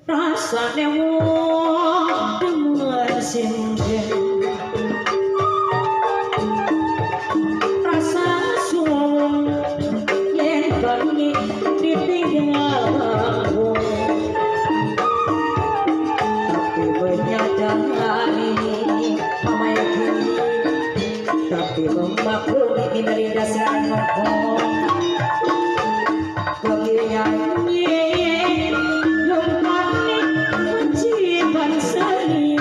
rasane wong demen sinden rasa suwung yen bengi ditinggal tapi menyadari mama yakin tapi memaklumi ini dasar ngomong kegiatannya lumpani mencipan seni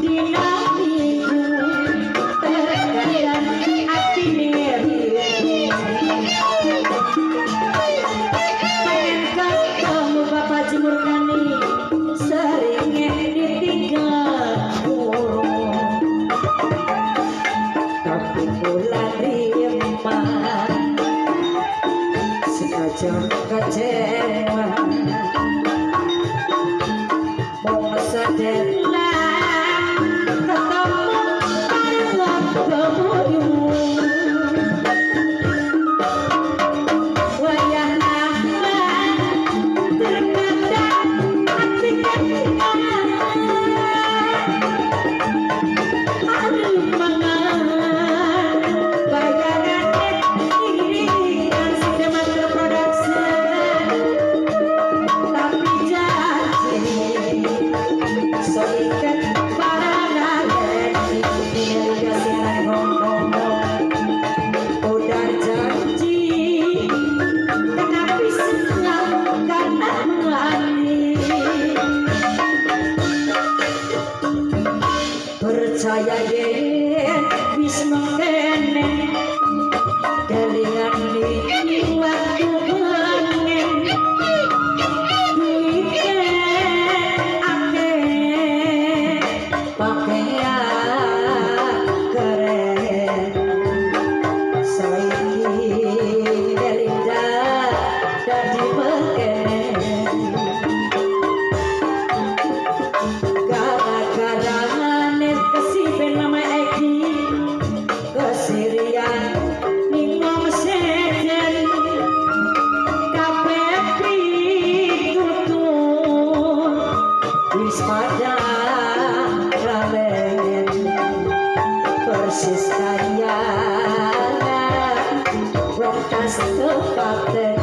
dinamiku terkadang hati mirip pengen ketemu Bapak Jemurkani seringnya ditinggal tapi pulang rima sengaja kecewa mau sedelah ketemu malam kebuyung wayah nama terkadang hati ketinggalan aduh mangan bayangan iringan sinema production tapi janji soikan parangan irigasian ngomong udah janji tetapi senang karena mengerti percaya yen wis mengkene kelingan iki waktu bengen duite akeh pakaian keren saiki Belinda dadi mengkene gara-gara kesipen nama Eki kesirian ningom sejen kabeh pitutur wis pada ramen persis kaya rong tas tepaten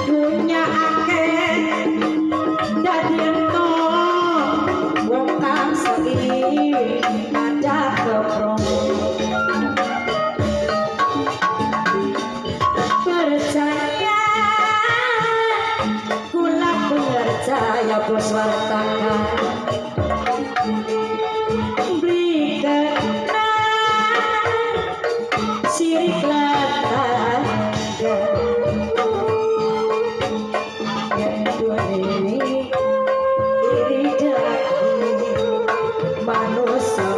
dunia akeh dadi ento wong kang segi ada keprong percaya kula percaya bos wartakan sirik latan yang dua ini iri daki manusia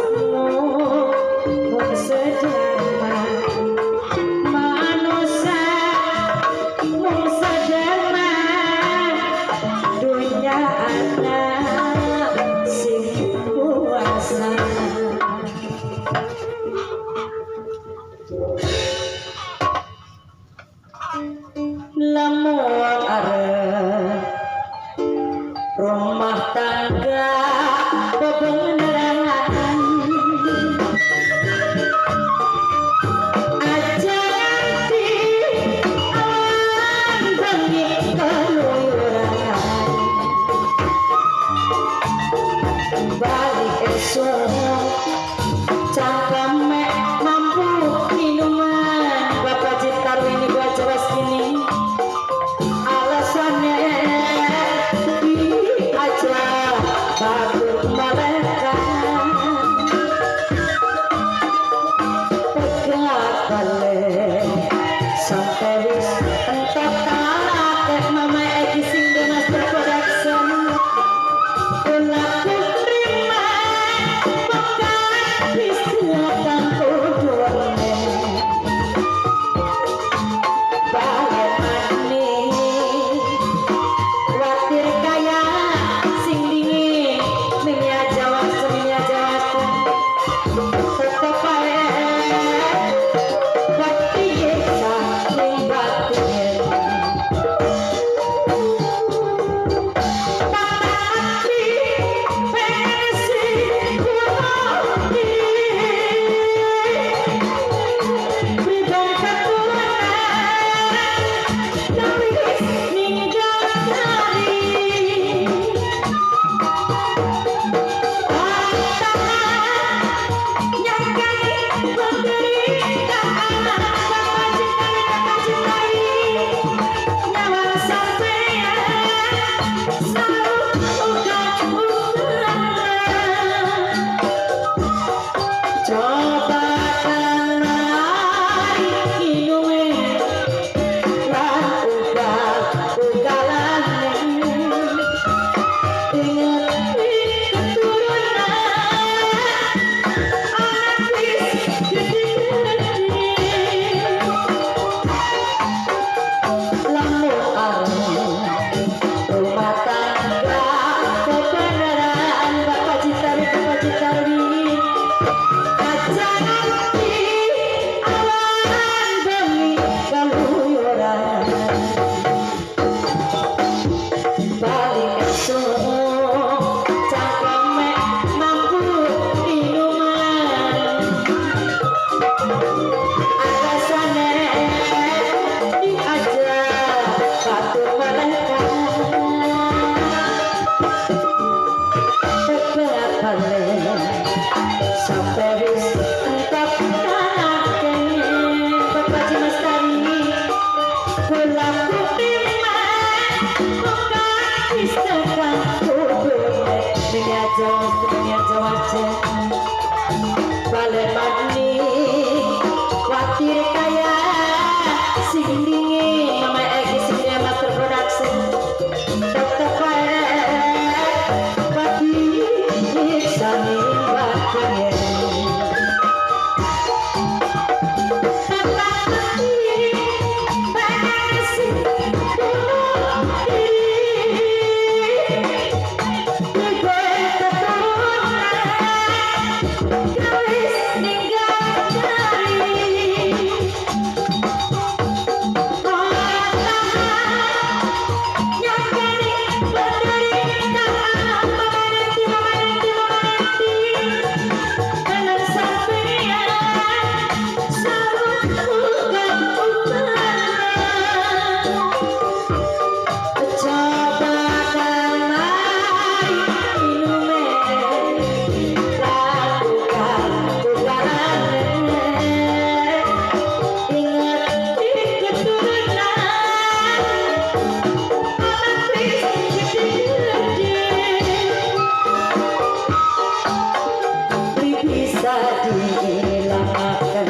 dihilangaken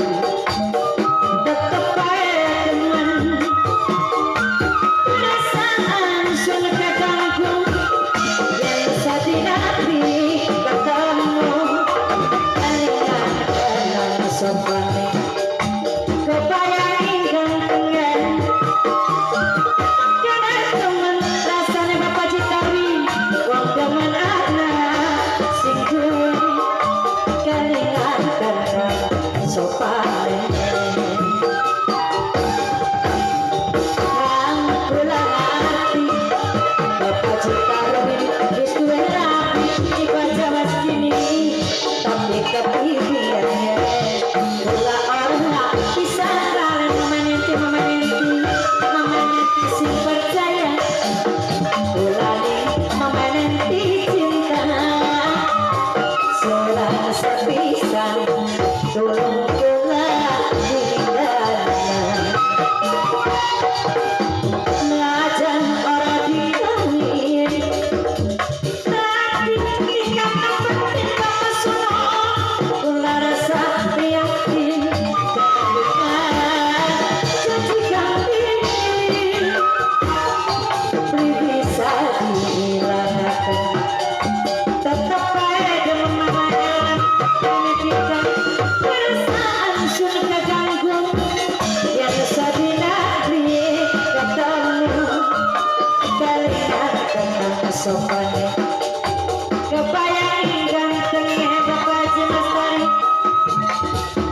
tetep bae temen perasaan sun kakangku yang sadinapi ketemu kalingan kenang sopane kebayang gantengnya karena temen rasanya bapak Citawi wong demen anak sing duwe kalingan kenang sopane kang kula ngerti bapak Citawi wis duwe rapi di Jawa sini tapi kepikirannya kula ora bisa kalian memeniti sing percaya kula memeniti cinta selang sepisan tulung kula dihindarnya ngajan ora dikawin tapi nikah penting kasono kula rasa yakin jadi kambing bisa dihilangaken tetep bae demen pendidikan perasaan sun kaganggu yang sadina piye ketemu kalingan kenang sopane kebayang gantengnya bapak Jemastari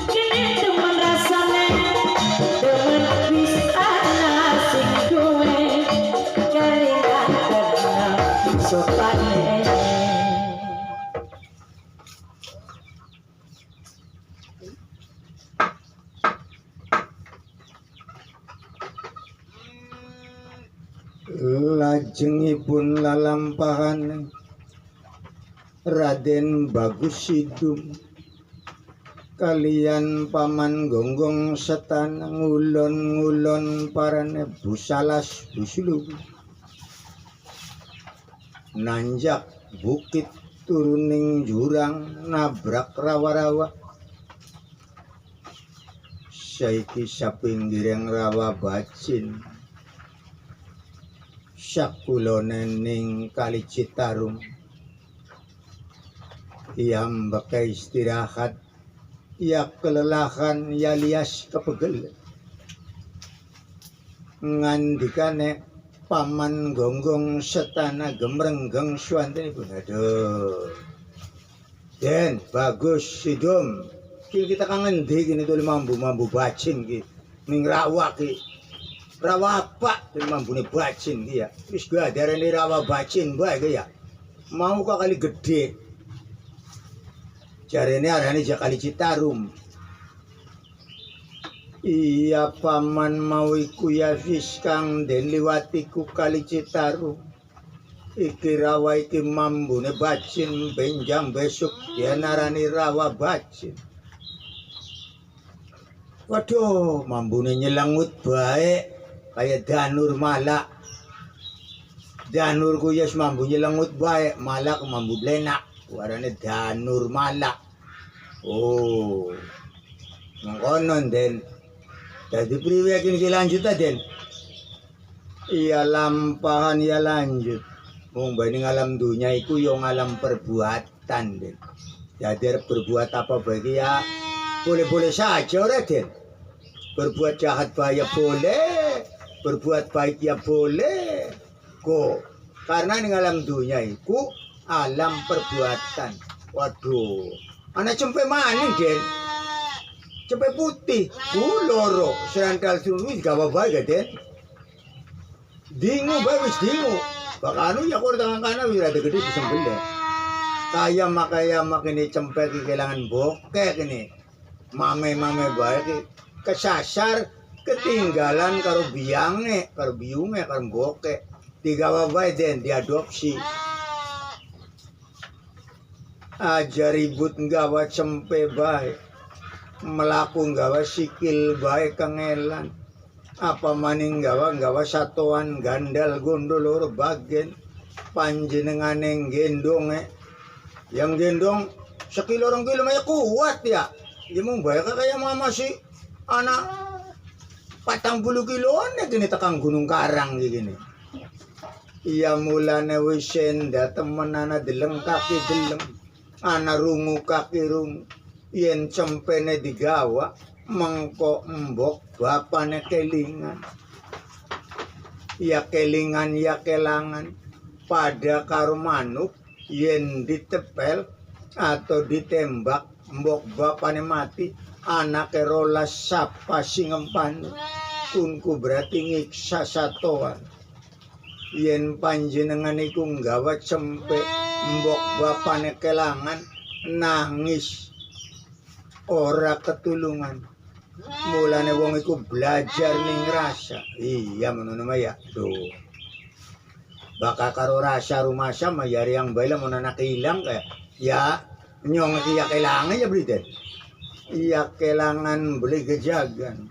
kini temen rasane demen bisa sing duwe kalingan kenang sopane lajengipun lalampahan Raden Bagus Sidum kalian Paman Gonggong Setan ngulon-ngulon parane busalas buslu nanjak bukit turuning jurang nabrak rawa-rawa saiki sapinggireng rawa bacin sakulone ning Kali Citarum Iyambake istirahat ya kelelahan ya lias kepegel ngandikane Paman Gonggong Setana gemrenggeng suwantenipun aduh Den Bagus Sidum kita kangen ngendi kene to mambu bacin ki ning rawa ki rawa apa mambune bacin ki ya wis gadarane rawa bacin bae ki ya mau kok kali gede jarene arane Kali Citarum iya Paman mau iku ya wis kang den liwatiku Kali Citarum iki rawa iki mambune bacin benjam besok dianarani rawa bacin waduh mambune nyelengut baik kayak danur malak danur ku yes mambu nyelengut baik malak mambu blenak warane danur malak oh ngkonon Den dadi priwe iki lanjut ta Den iya lampahan ya lanjut wong bani ngalam dunya iku yo ngalam perbuatan Den jadi berbuat apa baik ya boleh-boleh saja ora Den berbuat jahat bahaya boleh berbuat baik ya boleh kok karena ning alam dunia iku alam perbuatan waduh ana cempe maning Den cempe putih loro serandal suwi gawa bae ga Den dingu bae wis dingu bakanu ya kok tangan kanan wis rada gede disembelih kaya makene cempe ki kelangan bokek ini mame bae ki kesasar ketinggalan karo biange karo biunge karo bokek digawa bae Den diadopsi aja ribut nggawa cempe bae melaku nggawa sikil bae kangelan apa maning nggawa satuan gandal gondol bagen panjenengane gendonge yang gendong sekilo 2 kilo mah kuat ya Di mong bayar ka kaya mama si anak 40 kiloan na gini takang Gunung Karang gini. Iya mulane wisenda temen ana deleng kaki deleng. Ana rungu kaki rungu. Yen cempene digawa mengko embok bapane kelingan. Ya kelingan ya kelangan pada karo manuk yen ditepel atau ditembak mbok bapane mati anake rolas sapa sing empan kunku berarti ngiksa satoan yen panjenengan iku nggawa cempe mbok bapane kelangan nangis ora ketulungan mulane wong iku belajar ning rasa iya ngono ya tuh bakal karo rasa rumasa mayari yang baila mau anak hilang kayak ya nyong iya kelangan ya berita iya kelangan beli gejagan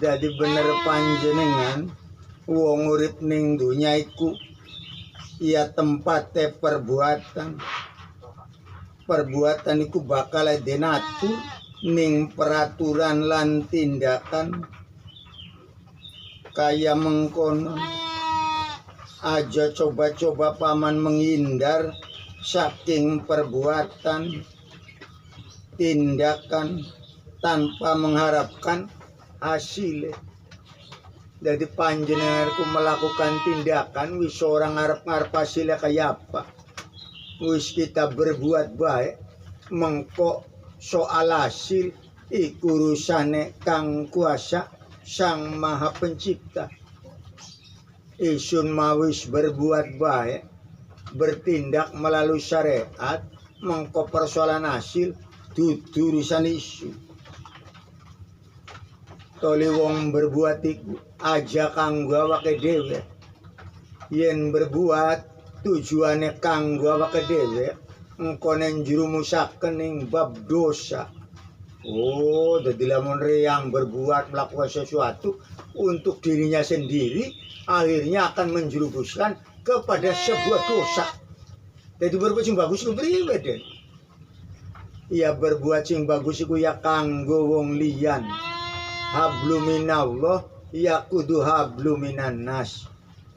jadi bener panjenengan wong urip ning dunya iku iya tempate perbuatan iku bakal denatur ning peraturan lan tindakan kaya mengkono aja coba-coba paman menghindar saking perbuatan tindakan tanpa mengharapkan hasil. Jadi panjenenganku melakukan tindakan wis orang ngarep-ngarep hasilnya kayak apa. Wis kita berbuat baik mengko soal hasil iku urusane Kang Kuasa Sang Maha Pencipta. Isun mawis berbuat baik bertindak melalui syariat mengko persoalan hasil dudu urusan isu. Toli wong berbuat iku aja kanggo awake dhewe. Yen berbuat tujuane kanggo awake dhewe engko nen njurumusaken ing bab dosa. Oh, dadi lamun yang berbuat melakukan sesuatu untuk dirinya sendiri akhirnya akan menjerumuskan kepada sebuah dosa. Jadi berbuat sing bagus ku priwe den? Ya berbuat sing bagus iku ya kanggo wong liyan. Hablum minallah ya kudu hablum minan nas.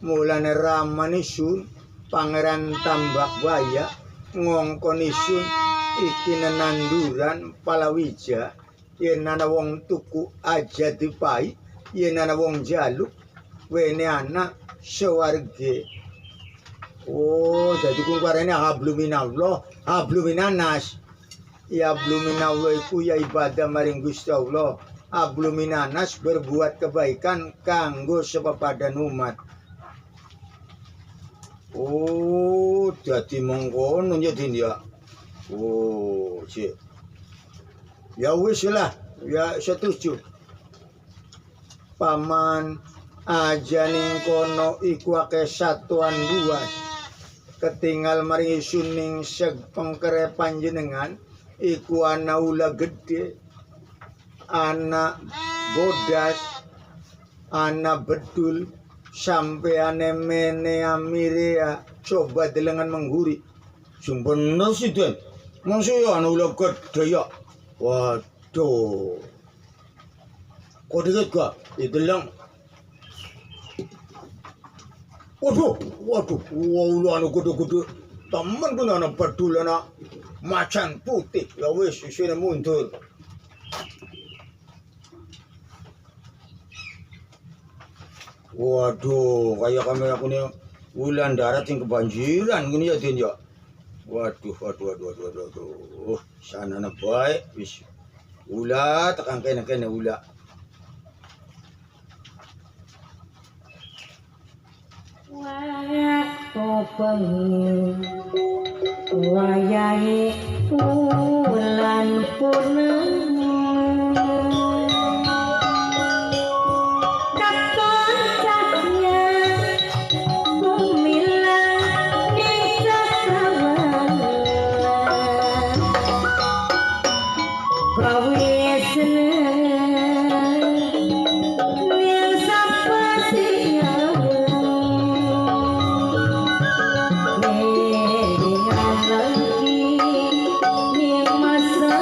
Mulane ramanisun pangeran tambak baya ngongkonisun iki nenanduran palawija yen ana wong tuku aja dipai yen ana wong jaluk wene ana sewarge. Oh, jadi kuwarene hablum minallah hablum minan nas. Ya hablum minallah iku ya ibadah maring Gusti Allah. Hablum minan nas berbuat kebaikan kanggo sepapadan umat. Oh, jadi mengkono ya din ya. Oh, cik. Ya wis lah, ya setuju. Paman aja ning kono iku akeh satuan buas. Ketinggal mari suning seg pengkere panjenengan iku ana ula gede. Ana bodas, ana bedul, sampeane mene amirea coba delengan mengguri. Sumpah sih den. Maksudnya anu ulah gede ya. Waduh. Kok deket gak? Itu lang. Waduh. Ulah anu gede-gede. Temen pun anak bedul anak macan putih. Ya wis isine mundur. Waduh, kayak kamera aku nih ulan darat yang kebanjiran gini ya den ya. Waduh. Sana na baik wis. Ula tekan kene ula. Wayak topeng wayahe ulan purnama dakon caknya bumilang di cakrawan gawe seneng ning sapa siang lagi ning masa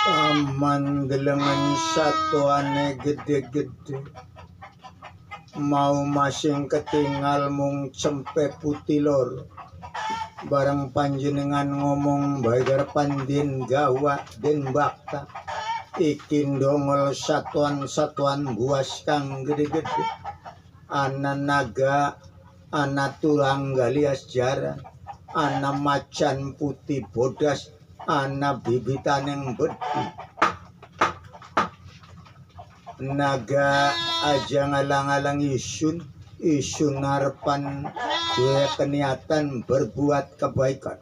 Paman delengan satuane gede-gede mau masing ketinggal mung cempe putih lor bareng panjenengan ngomong bayaran den gawa den bakta iki ndongol satuan-satuan buas kang gede-gede ana naga ana tulang galias jaran ana macan putih bodas ana bibitaneng bedi naga aja ngalang-alang isun harapan gue keniatan berbuat kebaikan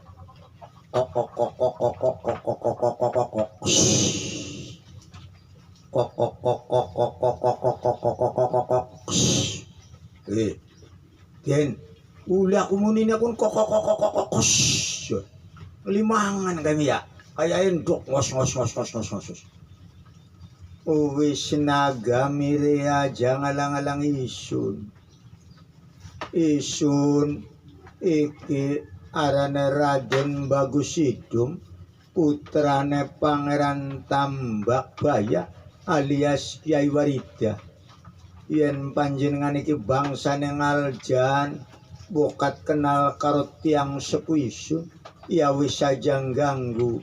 kok kok kok kok kok kok kok kok kok kok kok kok kok kok kok kok kok kok kok Den ulah aku muni aku kok kok kok kok kok limangan kami ya kayak endok ngos ngos ngos ngos ngos ngos wis naga mire aja ngalang-alang isun iki arane Raden Bagus Hidung putrane Pangeran Tambak Baya alias Kyai Warida yen panjenengan iki bangsane ngaljan bokat kenal karo tiang sepuh isun ya wis aja ganggu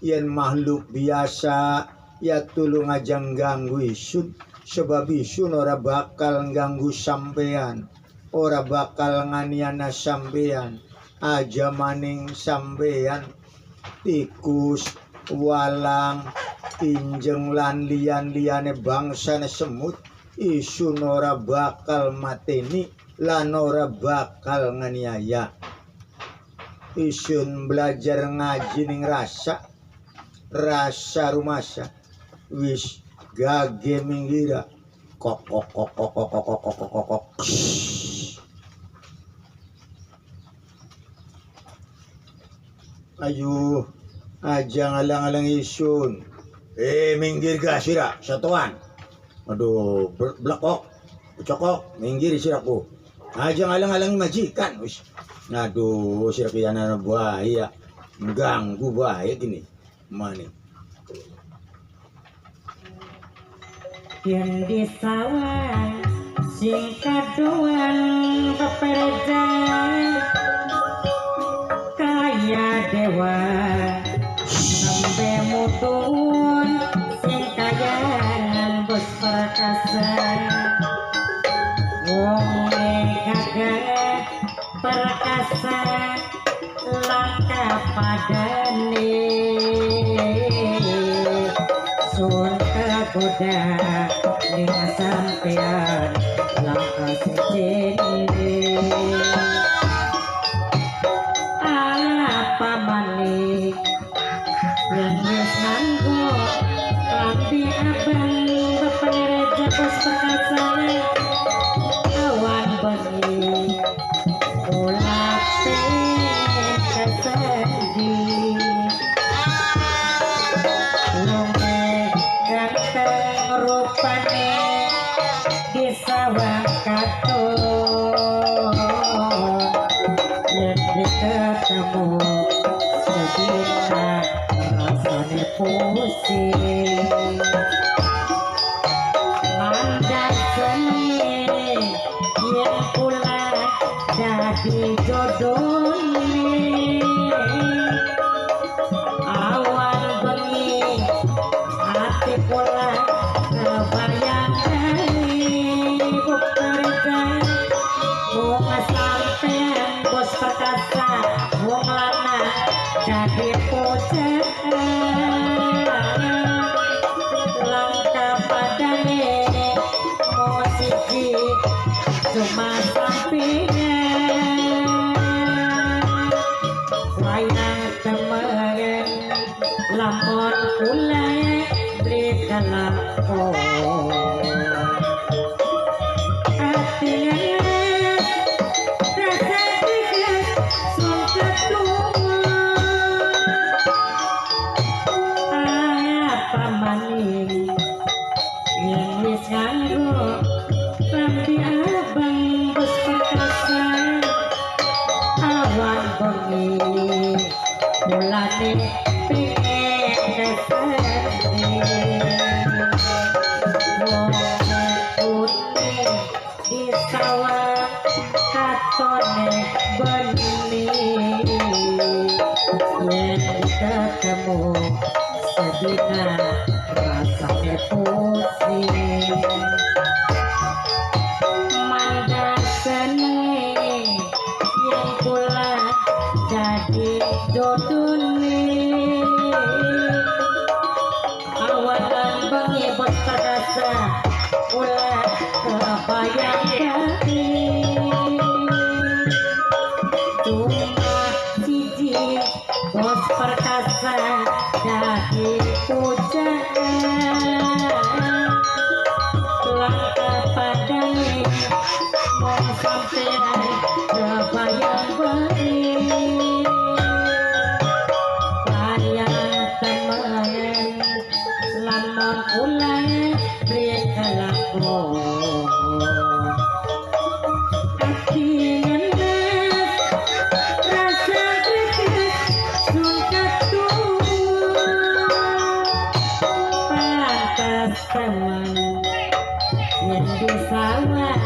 yen makhluk biasa ya tulung aja ganggu isun sebab isun ora bakal ganggu sampean ora bakal nganiana sampean aja maning sampean tikus walang injeng lan lian-liane bangsane semut isun ora bakal mateni lan ora bakal nganiaya isun belajar ngaji ning rasa rumasa wis gage minggira kok kok kok kok kok kok kok kok kok ayo aja ngalang-alang isun minggir ga sira satuan aduh blekok cokok minggir siraku aja ngalang-alang majikan wis aduh sira kiyana bahaya ganggu bahaya gini mani yen di sawah sing kaduan peperjan kaya dewa nembe mutun sing kayangan bos perkasa wong gagah perkasa langka padane sun kegoda ning sampean langka sejene apa maning yang wis nganggo lampi abang bepenereja bos perkasa awan bengi ulape kesendi lunge ganteng rupane di sawah katon yen ketemu sedina rasane pusing mandat seni yen pula dadi jodohne awan bengi hati pula kebayang bekerja wong sampean bos perkasa wong lanang dadi pocet langka padane musiki cuma sampingan wayang temen lamun kula beli kalako mulane pengen wong putih di sawah katone bening yen ketemu sedina rasane pusing mangga seneng yang kula jadi dodone awalan bengi bos perkasa ulah kebayang cuma siji bos perkasa dari pujaan langkah padane mau sampean kebayang baik layang temen lamun ulang beli kalakon hati ngenes rasa greget sun ketua pantas temen yang di sawah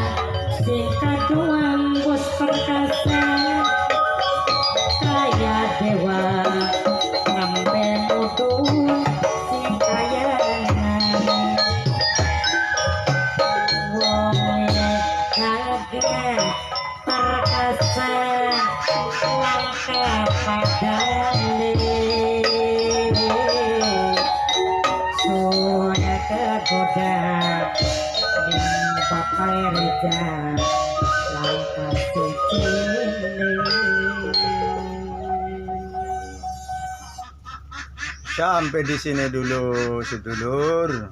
sing kaduan bos perkasa kaya dewa ngambe mudun sing kayangan wong kaget perkasa langkah padane sudah tergoda yang pakai reja langkah sejene Sampai di sini dulu sedulur.